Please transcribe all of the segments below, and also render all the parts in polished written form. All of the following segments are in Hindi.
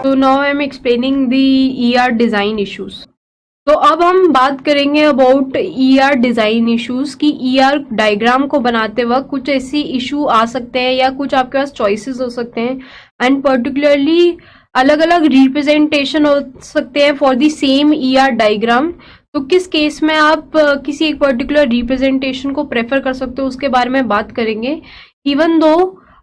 So now I am explaining the ER design issues. तो अब हम बात करेंगे अबाउट ER डिज़ाइन इश्यूज की ER डायग्राम को बनाते वक्त कुछ ऐसी इशू आ सकते हैं या कुछ आपके पास चॉइसेस हो सकते हैं एंड पर्टिकुलरली अलग अलग रिप्रेजेंटेशन हो सकते हैं for the same ER diagram. तो किस केस में आप किसी एक पर्टिकुलर रिप्रेजेंटेशन को प्रेफर कर सकते हो उसके बारे में बात करेंगे। इवन दो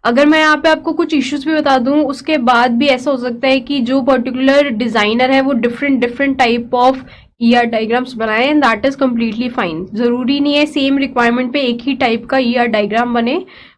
अगर मैं यहाँ पे आपको कुछ इश्यूज भी बता दूं उसके बाद भी ऐसा हो सकता है कि जो पर्टिकुलर डिजाइनर है वो different type of ER diagrams बनाए and that is completely fine. जरूरी नहीं है सेम रिक्वायरमेंट पे एक ही टाइप का ER डायग्राम बने,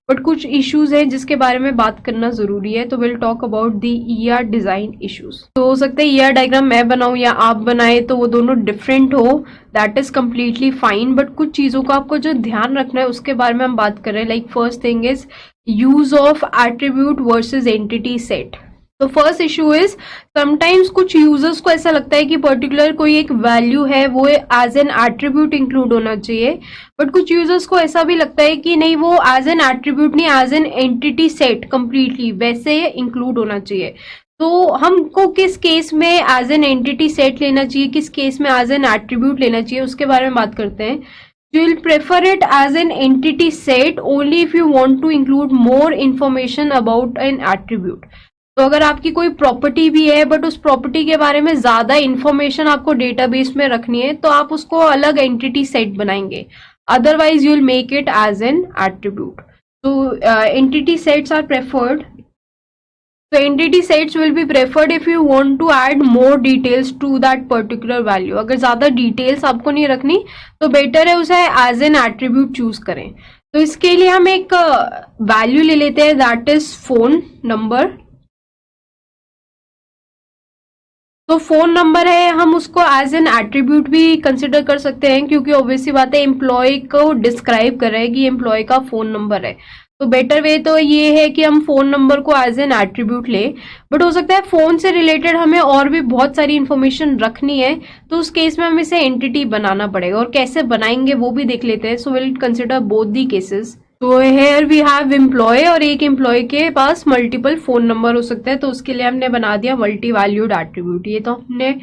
बट कुछ इश्यूज हैं जिसके बारे में बात करना जरूरी है। तो will talk about the ER design issues. तो हो सकता है ER डायग्राम मैं बनाऊं या आप बनाए तो वो दोनों डिफरेंट हो, that is completely fine. But कुछ चीजों का आपको जो ध्यान रखना है उसके बारे में हम बात कर रहे हैं। Like first thing is use of attribute versus entity set. तो फर्स्ट इशू इज समटाइम्स कुछ यूजर्स को ऐसा लगता है कि पर्टिकुलर कोई एक वैल्यू है वो एज एन एट्रीब्यूट इंक्लूड होना चाहिए, बट कुछ यूजर्स को ऐसा भी लगता है कि नहीं वो एज एन एट्रीब्यूट नहीं as an entity set completely वैसे इंक्लूड होना चाहिए। तो हमको किस केस में एज एन एंटिटी सेट लेना चाहिए, किस केस में एज एन एट्रीब्यूट लेना चाहिए उसके बारे में बात करते हैं। You will prefer it as an entity set only if you want to include more information about an attribute. तो अगर आपकी कोई प्रॉपर्टी भी है बट उस प्रॉपर्टी के बारे में ज्यादा इंफॉर्मेशन आपको डेटाबेस में रखनी है तो आप उसको अलग एंटिटी सेट बनाएंगे, otherwise you will make it as an attribute. तो entity sets are preferred. So entity sets will be preferred if you want to add more details to that particular value. अगर ज्यादा डिटेल्स आपको नहीं रखनी तो बेटर है उसे एज एन एट्रीब्यूट चूज करें। तो इसके लिए हम एक वैल्यू ले लेते हैं दैट इज फोन नंबर। तो फोन नंबर है, हम उसको एज एन एट्रीब्यूट भी कंसिडर कर सकते हैं क्योंकि ऑब्वियसली बात है एम्प्लॉय को डिस्क्राइब कर रहा है कि एम्प्लॉय का फोन नंबर है। तो बेटर वे तो ये है कि हम फोन नंबर को एज एन एट्रीब्यूट ले, बट हो सकता है फोन से रिलेटेड हमें और भी बहुत सारी इंफॉर्मेशन रखनी है तो उस केस में हमें इसे एंटिटी बनाना पड़ेगा, और कैसे बनाएंगे वो भी देख लेते हैं। So will consider both the cases. तो हेयर वी हैव एम्प्लॉय और एक एम्प्लॉय के पास मल्टीपल फोन नंबर हो सकते हैं, तो उसके लिए हमने बना दिया मल्टी वैल्यूड एट्रीब्यूट। ये तो हमने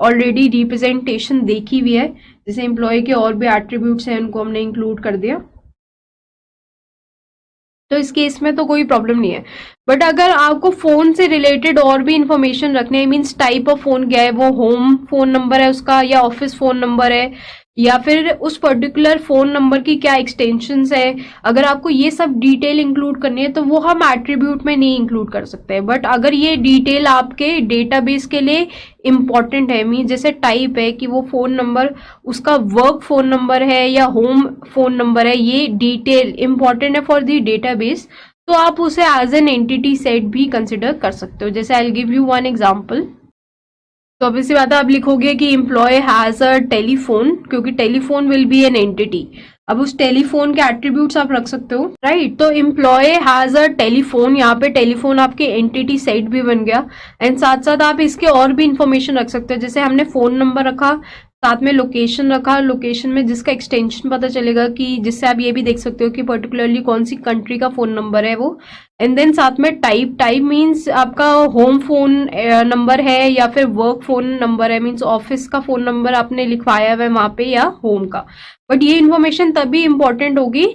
ऑलरेडी रिप्रेजेंटेशन देखी हुई है, जैसे एम्प्लॉय के और भी एट्रीब्यूट्स हैं उनको हमने इंक्लूड कर दिया, तो इस केस में तो कोई प्रॉब्लम नहीं है। बट अगर आपको फोन से रिलेटेड और भी इंफॉर्मेशन रखने है, मीन्स टाइप ऑफ फोन क्या है, वो होम फोन नंबर है उसका या ऑफिस फोन नंबर है या फिर उस पर्टिकुलर फोन नंबर की क्या एक्सटेंशंस है, अगर आपको ये सब डिटेल इंक्लूड करनी है तो वो हम एट्रीब्यूट में नहीं इंक्लूड कर सकते। बट अगर ये डिटेल आपके डेटाबेस के लिए इंपॉर्टेंट है, मीन जैसे टाइप है कि वो फोन नंबर उसका वर्क फोन नंबर है या होम फोन नंबर है, ये डिटेल इंपॉर्टेंट है फॉर दी डेटाबेस, तो आप उसे एज एन एंटिटी सेट भी कंसिडर कर सकते हो। जैसे I will give you one example. तो अब इसी बात है आप लिखोगे कि एम्प्लॉय हैज अ टेलीफोन, क्योंकि telephone will be an entity. अब उस टेलीफोन के एट्रीब्यूट्स आप रख सकते हो, राइट। तो एम्प्लॉय हैज अ टेलीफोन, यहाँ पे टेलीफोन आपके एंटिटी सेट भी बन गया, एंड साथ साथ आप इसके और भी इंफॉर्मेशन रख सकते हो। जैसे हमने फोन नंबर रखा, साथ में लोकेशन रखा, लोकेशन में जिसका एक्सटेंशन पता चलेगा कि जिससे आप ये भी देख सकते हो कि पर्टिकुलरली कौन सी कंट्री का फोन नंबर है वो, एंड देन साथ में टाइप मीन्स आपका होम फोन नंबर है या फिर वर्क फोन नंबर है, मीन्स ऑफिस का फोन नंबर आपने लिखवाया हुआ है वहां पे या होम का। बट ये इन्फॉर्मेशन तभी इंपॉर्टेंट होगी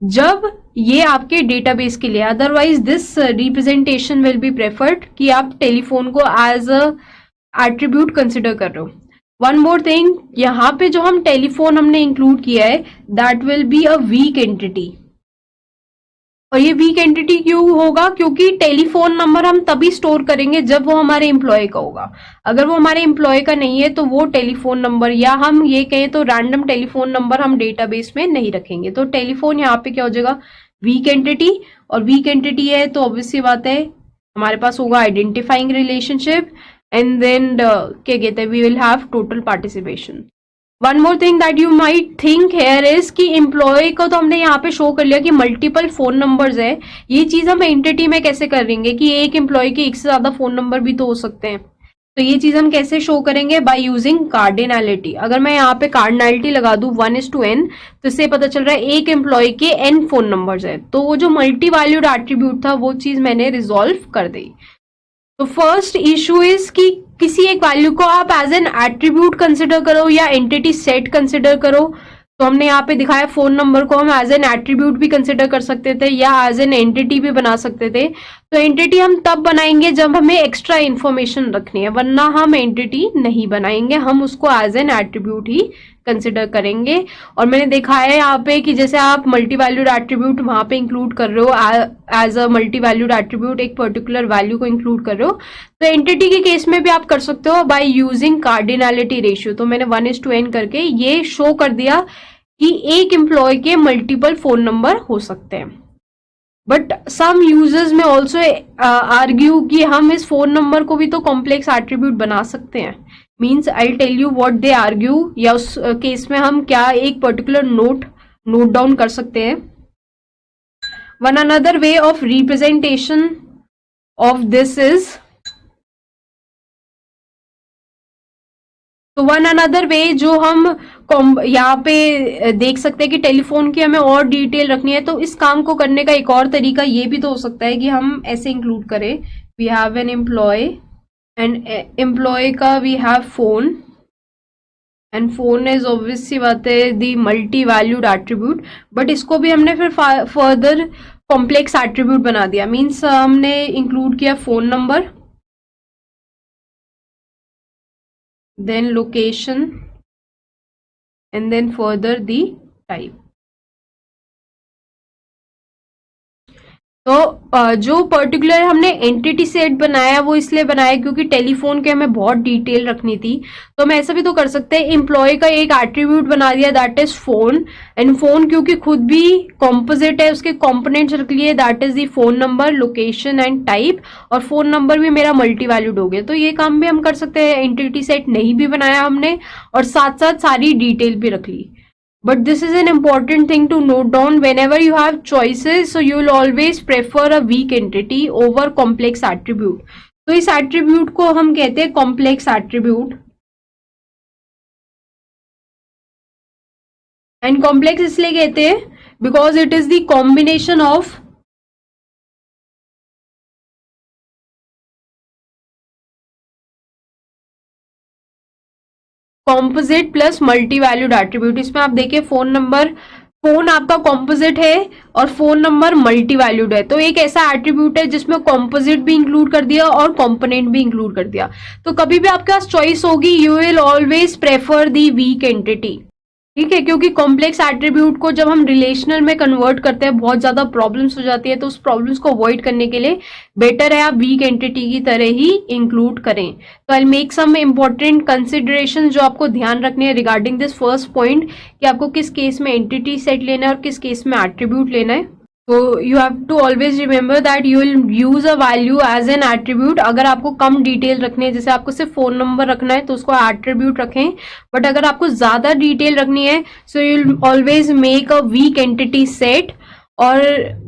जब ये आपके डेटाबेस के लिए, otherwise this representation will be preferred कि आप टेलीफोन को एज अ एट्रीब्यूट कंसिडर कर रहे हो। वन मोर थिंग, यहाँ पे जो हम टेलीफोन हमने इंक्लूड किया है that will be a weak entity. और ये वीक एंटिटी क्यों होगा, क्योंकि टेलीफोन नंबर हम तभी स्टोर करेंगे जब वो हमारे एम्प्लॉय का होगा। अगर वो हमारे एम्प्लॉय का नहीं है तो वो टेलीफोन नंबर, या हम ये कहें तो रैंडम टेलीफोन नंबर हम डेटाबेस में नहीं रखेंगे। तो टेलीफोन यहाँ पे क्या हो जाएगा, वीक एंटिटी। और वीक एंटिटी है तो ऑब्वियसली बात है हमारे पास होगा आइडेंटिफाइंग रिलेशनशिप, एंड देन क्या कहते हैं, we will have total participation. One more thing that you might think here is कि एम्प्लॉय को तो हमने यहाँ पे शो कर लिया कि मल्टीपल फोन नंबर्स है, ये चीज हम एंटिटी में कैसे करेंगे कि एक एम्प्लॉय के एक से ज्यादा फोन नंबर भी तो हो सकते हैं। तो ये चीज हम कैसे शो करेंगे, बाय यूजिंग कार्डिनलिटी। अगर मैं यहाँ पे कार्डिनलिटी लगा दूं 1:n, तो इससे पता चल रहा है एक एम्प्लॉय के n फोन नंबर्स है। तो वो जो मल्टी वैल्यूड एट्रीब्यूट था वो चीज मैंने रिजॉल्व कर दी। तो फर्स्ट इशू इज कि किसी एक वैल्यू को आप एज एन एट्रीब्यूट कंसिडर करो या एंटिटी सेट कंसिडर करो। तो हमने यहाँ पे दिखाया फोन नंबर को हम एज एन एट्रीब्यूट भी कंसिडर कर सकते थे या एज एन एंटिटी भी बना सकते थे। तो एंटिटी हम तब बनाएंगे जब हमें एक्स्ट्रा इन्फॉर्मेशन रखनी है, वरना हम एंटिटी नहीं बनाएंगे, हम उसको एज एन एट्रीब्यूट ही कंसिडर करेंगे। और मैंने देखा है यहाँ पे कि जैसे आप मल्टी वैल्यूड एट्रीब्यूट वहां पे इंक्लूड कर रहे हो as a multi valued attribute, एक पर्टिकुलर वैल्यू को इंक्लूड कर रहे हो, तो एंटिटी के केस में भी आप कर सकते हो बाय यूजिंग कार्डिनैलिटी रेशियो। तो मैंने 1:n करके ये शो कर दिया कि एक एम्प्लॉय के मल्टीपल फोन नंबर हो सकते हैं। बट सम यूजर्स में ऑल्सो आर्ग्यू कि हम इस फोन नंबर को भी तो कॉम्प्लेक्स एट्रीब्यूट बना सकते हैं। Means I tell you what they argue, या उस केस में हम क्या एक पर्टिकुलर नोट डाउन कर सकते हैं। One another way of representation of this is, तो वन अनदर वे जो हम यहाँ पे देख सकते हैं कि टेलीफोन की हमें और डिटेल रखनी है, तो इस काम को करने का एक और तरीका ये भी तो हो सकता है कि हम ऐसे इंक्लूड करें, we have an employee and employee का we have phone and phone is obvious सी बात है the multi valued attribute, but इसको भी हमने फिर फर्दर कॉम्प्लेक्स एट्रीब्यूट बना दिया। मीन्स हमने इंक्लूड किया phone number, then location and then further the type। तो जो पर्टिकुलर हमने एंटिटी सेट बनाया वो इसलिए बनाया क्योंकि टेलीफोन के हमें बहुत डिटेल रखनी थी। तो हम ऐसा भी तो कर सकते हैं, एम्प्लॉय का एक एट्रीब्यूट बना दिया that is phone, and phone क्योंकि खुद भी कॉम्पोजिट है उसके कंपोनेंट्स रख लिए that is the phone number, location and type, और फोन नंबर भी मेरा मल्टी वैल्यूड हो गया। तो ये काम भी हम कर सकते हैं, एंटिटी सेट नहीं भी बनाया हमने और साथ साथ सारी डिटेल भी रख ली। But this is an important thing to note down. Whenever you have choices, so you will always prefer a weak entity over complex attribute. तो इस attribute को हम कहते हैं complex attribute. And complex इसलिए कहते हैं because it is the combination of composite plus multi valued attribute. इसमें आप देखिए फोन नंबर, फोन आपका कॉम्पोजिट है और फोन नंबर मल्टी वैल्यूड है, तो एक ऐसा एट्रीब्यूट है जिसमें कॉम्पोजिट भी इंक्लूड कर दिया और कंपोनेंट भी इंक्लूड कर दिया। तो कभी भी आपके पास चॉइस होगी, you will always prefer the weak entity, ठीक है, क्योंकि कॉम्प्लेक्स एट्रीब्यूट को जब हम रिलेशनल में कन्वर्ट करते हैं बहुत ज्यादा प्रॉब्लम्स हो जाती है, तो उस प्रॉब्लम्स को अवॉइड करने के लिए बेटर है आप वीक एंटिटी की तरह ही इंक्लूड करें। तो I make some important consideration जो आपको ध्यान रखने हैं रिगार्डिंग दिस फर्स्ट पॉइंट कि आपको किस केस में एंटिटी सेट लेना है और किस केस में एट्रीब्यूट लेना है। तो you have to always remember that you will use a value as an attribute. अगर आपको कम डिटेल रखनी है, जैसे आपको सिर्फ फोन नंबर रखना है तो उसको एट्रीब्यूट रखें, बट अगर आपको ज्यादा डिटेल रखनी है so you will always make a weak entity set और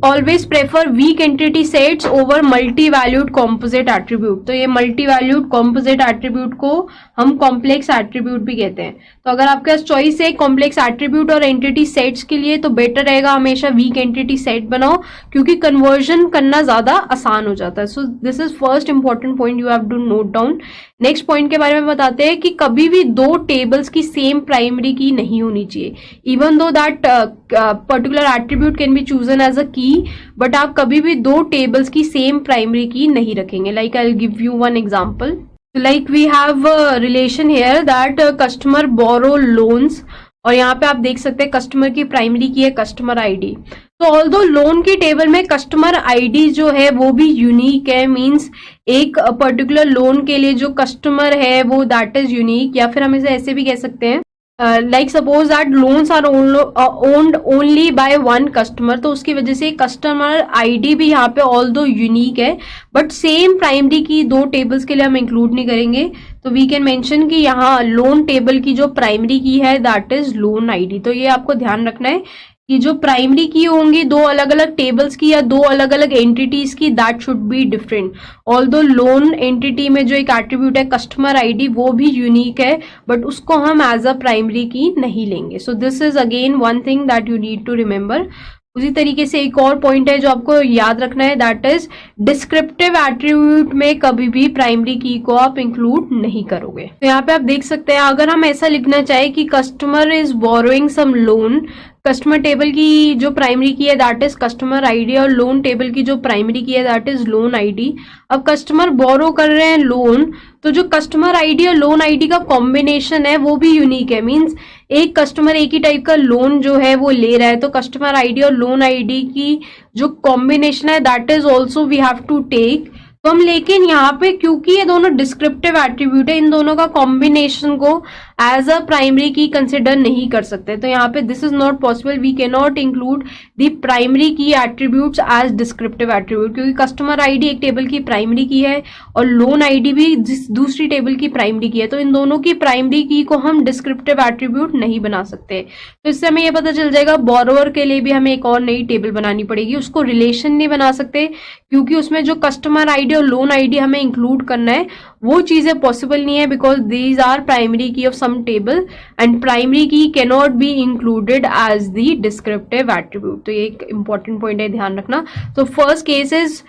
always prefer weak entity sets over multi valued composite attribute. तो ये मल्टी वैल्यूड कॉम्पोजिट एट्रीब्यूट को हम कॉम्प्लेक्स एट्रीब्यूट भी कहते हैं। तो अगर आपके पास चॉइस है कॉम्प्लेक्स एट्रीब्यूट और एंटिटी सेट्स के लिए, तो बेटर रहेगा हमेशा वीक एंटिटी सेट बनाओ, क्योंकि कन्वर्जन करना ज्यादा आसान हो जाता है। So this is first important point you have to note down. Next point के बारे में बताते हैं कि कभी भी दो टेबल्स की सेम प्राइमरी की नहीं होनी चाहिए, even though that particular attribute can be chosen as a key, but आप कभी भी दो टेबल्स की सेम प्राइमरी की नहीं रखेंगे। Like I will give you one example, like we have a relation here that customer borrow loans, और यहाँ पे आप देख सकते हैं कस्टमर की प्राइमरी की है कस्टमर आईडी। तो ऑल्दो लोन की टेबल में कस्टमर आईडी जो है वो भी यूनिक है, मींस एक पर्टिकुलर लोन के लिए जो कस्टमर है वो दैट इज यूनिक, या फिर हम इसे ऐसे भी कह सकते हैं like suppose that loans are owned only by one customer, तो उसकी वजह से कस्टमर आईडी भी यहाँ पे ऑल्दो यूनिक है, बट सेम प्राइमरी की दो टेबल्स के लिए हम इंक्लूड नहीं करेंगे। तो वी कैन मेंशन कि यहाँ लोन टेबल की जो प्राइमरी की है दैट इज लोन आईडी। तो ये आपको ध्यान रखना है कि जो प्राइमरी की होंगी दो अलग अलग टेबल्स की या दो अलग अलग एंटिटीज की, that should be different. Although loan entity में जो एक एट्रीब्यूट है कस्टमर आईडी वो भी यूनिक है, बट उसको हम एज अ प्राइमरी की नहीं लेंगे। So this is again one thing that you need to remember. उसी तरीके से एक और पॉइंट है जो आपको याद रखना है, दैट इज डिस्क्रिप्टिव एट्रीब्यूट में कभी भी प्राइमरी की को आप इंक्लूड नहीं करोगे। तो यहाँ पे आप देख सकते हैं, अगर हम ऐसा लिखना चाहे कि customer is borrowing some loan, customer table की जो प्राइमरी की है दैट इज कस्टमर आईडी, और लोन टेबल की जो प्राइमरी की है दैट इज लोन आईडी। अब कस्टमर बोरो कर रहे हैं लोन, तो जो कस्टमर आईडी और लोन आईडी का कॉम्बिनेशन है वो भी यूनिक है, मींस एक कस्टमर एक ही टाइप का लोन जो है वो ले रहा है, तो कस्टमर आईडी और लोन आईडी की जो कॉम्बिनेशन है that is also we have to take. तो हम लेकिन यहाँ पे क्योंकि ये दोनों डिस्क्रिप्टिव एट्रीब्यूट है, इन दोनों का कॉम्बिनेशन को as a primary key consider नहीं कर सकते। तो यहाँ पे this is not possible, we can not include the primary key attributes as descriptive attribute, क्योंकि कस्टमर आईडी एक टेबल की प्राइमरी की है और लोन आईडी भी दूसरी टेबल की प्राइमरी की है, तो इन दोनों की प्राइमरी की को हम डिस्क्रिप्टिव एट्रीब्यूट नहीं बना सकते। तो इससे हमें यह पता चल जाएगा बोरोवर के लिए भी हमें एक और नई टेबल बनानी पड़ेगी, उसको रिलेशन नहीं बना सकते क्योंकि उसमें जो कस्टमर आईडी और लोन आईडी हमें इंक्लूड करना है वो चीजें पॉसिबल नहीं है, because these are primary key of some table and primary key can not be included as the descriptive attribute. तो ये एक इंपॉर्टेंट पॉइंट है, ध्यान रखना। तो first case is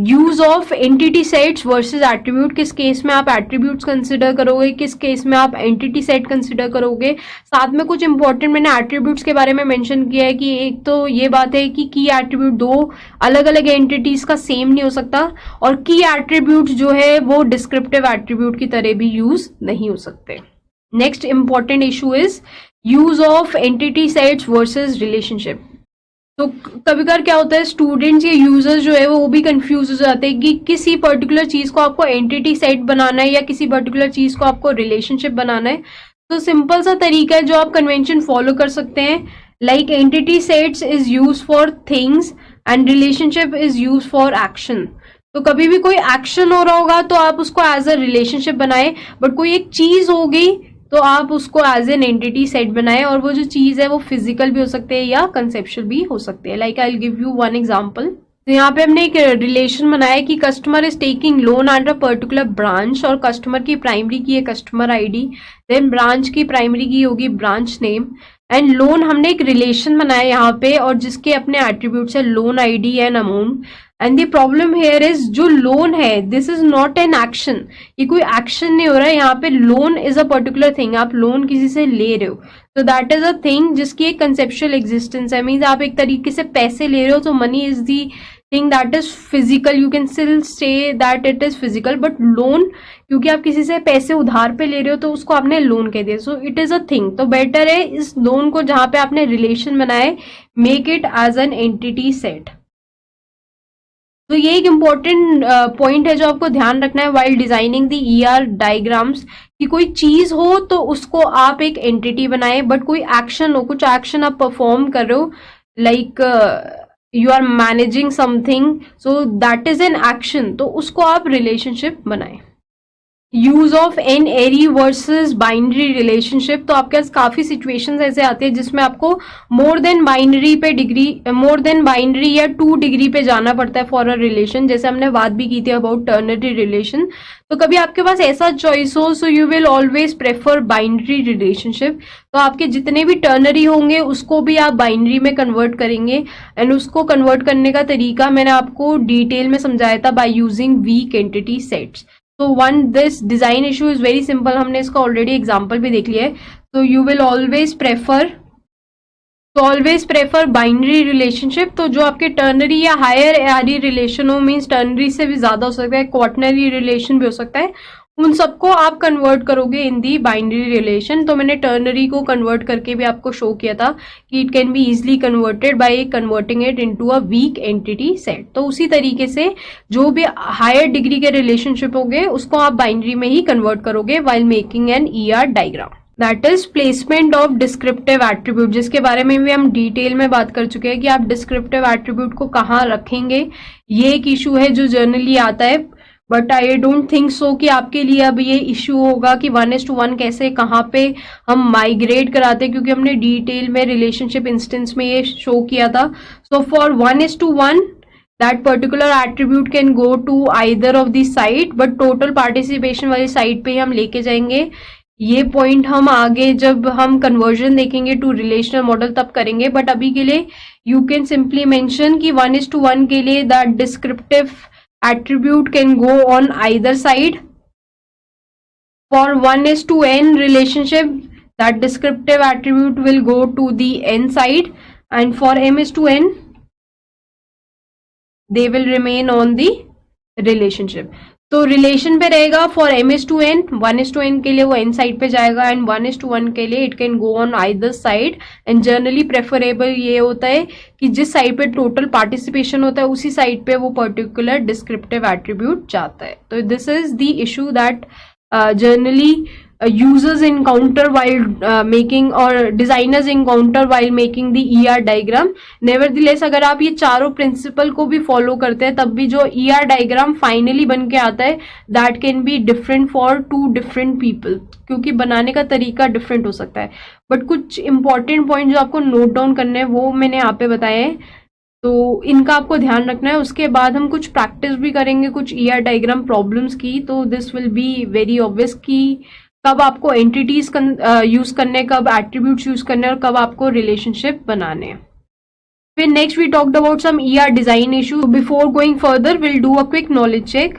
use of entity sets versus attribute. किस केस में आप एट्रीब्यूट्स कंसिडर करोगे, किस केस में आप एंटिटी सेट कंसिडर करोगे। साथ में कुछ इंपॉर्टेंट मैंने एट्रीब्यूट्स के बारे में मेंशन किया है कि एक तो ये बात है कि की एट्रीब्यूट दो अलग अलग एंटिटीज का सेम नहीं हो सकता, और की एट्रीब्यूट जो है वो डिस्क्रिप्टिव एट्रीब्यूट की तरह भी यूज नहीं हो सकते। Next important issue is use of entity sets versus relationship. तो कभी कभार क्या होता है, स्टूडेंट्स या यूजर्स जो है वो भी कंफ्यूज हो जाते हैं कि किसी पर्टिकुलर चीज को आपको एंटिटी सेट बनाना है या किसी पर्टिकुलर चीज को आपको रिलेशनशिप बनाना है। तो सिंपल सा तरीका है जो आप कन्वेंशन फॉलो कर सकते हैं, like entity sets is use for things and relationship is use for action. तो कभी भी कोई एक्शन हो रहा होगा तो आप उसको एज अ रिलेशनशिप बनाए, बट कोई एक चीज हो गई तो आप उसको एज एन एंटिटी सेट बनाए, और वो जो चीज है वो फिजिकल भी हो सकते हैं या कंसेप्चुअल भी हो सकते हैं। Like I will give you one example. तो यहाँ पे हमने एक रिलेशन बनाया कि customer is taking loan under particular branch, और कस्टमर की प्राइमरी की है कस्टमर आईडी, देन ब्रांच की प्राइमरी की होगी ब्रांच नेम, एंड लोन हमने एक रिलेशन बनाया यहाँ पे और जिसके अपने एट्रीब्यूट्स है loan ID and amount. And the problem here is जो लोन है this is not an action, ये कोई एक्शन नहीं हो रहा है यहाँ पे। Loan is a particular thing, आप लोन किसी से ले रहे हो, तो दैट इज अ थिंग जिसकी एक कंसेप्चुअल एग्जिस्टेंस है, मीन्स आप एक तरीके से पैसे ले रहे हो, तो money is the thing that is physical, you can still say that it is physical, but loan क्योंकि आप किसी से पैसे उधार पे ले रहे हो तो उसको आपने लोन कह दिया, so it is a thing. तो बेटर है इस लोन को जहां पे आपने रिलेशन बनाए make it as an entity set. तो ये एक इम्पोर्टेंट पॉइंट है जो आपको ध्यान रखना है while designing the ER diagrams, कि कोई चीज हो तो उसको आप एक एंटिटी बनाए, बट कोई एक्शन हो, कुछ एक्शन आप परफॉर्म कर रहे हो, like you are managing something, so that is an action, तो उसको आप रिलेशनशिप बनाए। Use of n-ary versus binary relationship. तो आपके पास काफी सिचुएशंस ऐसे आते हैं जिसमें आपको मोर देन बाइनरी या 2 डिग्री पे जाना पड़ता है फॉर अ रिलेशन, जैसे हमने बात भी की थी अबाउट टर्नरी रिलेशन। तो कभी आपके पास ऐसा चॉइस हो, सो you will always prefer binary relationship, तो आपके जितने भी टर्नरी होंगे उसको भी आप बाइनरी में कन्वर्ट करेंगे, एंड उसको कन्वर्ट करने का तरीका मैंने आपको डिटेल में समझाया था by using weak entity sets. तो one this design issue is very simple, हमने इसका ऑलरेडी एग्जांपल भी देख लिया है। तो you will always prefer binary relationship. तो जो आपके टर्नरी या हायर एरी रिलेशन हो, मीन्स टर्नरी से भी ज्यादा हो सकता है, क्वाटनरी रिलेशन भी हो सकता है, उन सबको आप कन्वर्ट करोगे इन दी बाइनरी रिलेशन। तो मैंने टर्नरी को कन्वर्ट करके भी आपको शो किया था कि it can be easily converted by converting it into a weak entity set. तो उसी तरीके से जो भी हायर डिग्री के रिलेशनशिप होंगे उसको आप बाइनरी में ही कन्वर्ट करोगे while making an ER diagram. That is placement of descriptive attribute, जिसके बारे में भी हम डिटेल में बात कर चुके हैं कि आप डिस्क्रिप्टिव एट्रीब्यूट को कहाँ रखेंगे। ये एक इशू है जो जनरली आता है, but I don't think so कि आपके लिए अब ये इश्यू होगा कि 1:1 कैसे कहाँ पे हम माइग्रेट कराते हैं, क्योंकि हमने डिटेल में रिलेशनशिप इंस्टेंस में ये शो किया था। So for 1:1 that particular attribute can go to either of the site, but total participation वाली साइट पे हम लेके जाएंगे ये पॉइंट हम आगे जब हम कन्वर्जन देखेंगे टू रिलेशनल मॉडल तब करेंगे, बट अभी के लिए यू कैन सिंपली मेंशन कि 1:1 के लिए the descriptive attribute can go on either side. For 1:n relationship, that descriptive attribute will go to the n side, and for m:n, they will remain on the relationship. तो रिलेशन पे रहेगा फॉर m:n, 1:n के लिए वो n साइड पे जाएगा, एंड 1:1 के लिए it can go on either side. And generally preferable ये होता है कि जिस साइड पे टोटल पार्टिसिपेशन होता है उसी साइड पे वो पर्टिकुलर डिस्क्रिप्टिव एट्रीब्यूट जाता है. तो this is the issue that generally users encounter while making or designers encounter while making the ER diagram. Nevertheless, अगर आप ये चारों प्रिंसिपल को भी फॉलो करते हैं तब भी जो ER डायग्राम फाइनली बन के आता है that can be different for 2 different people, क्योंकि बनाने का तरीका डिफरेंट हो सकता है. बट कुछ इंपॉर्टेंट पॉइंट जो आपको नोट डाउन करने हैं वो मैंने यहाँ पे बताए हैं, तो इनका आपको ध्यान रखना है. उसके बाद हम कुछ प्रैक्टिस भी करेंगे कुछ ER डायग्राम प्रॉब्लम्स की. तो this will be very obvious कि कब आपको एंटिटीज यूज करने, कब एट्रीब्यूट्स यूज करने और कब आपको रिलेशनशिप बनाने हैं. फिर next we talked about some ER design issue. Before going further will do a quick knowledge check.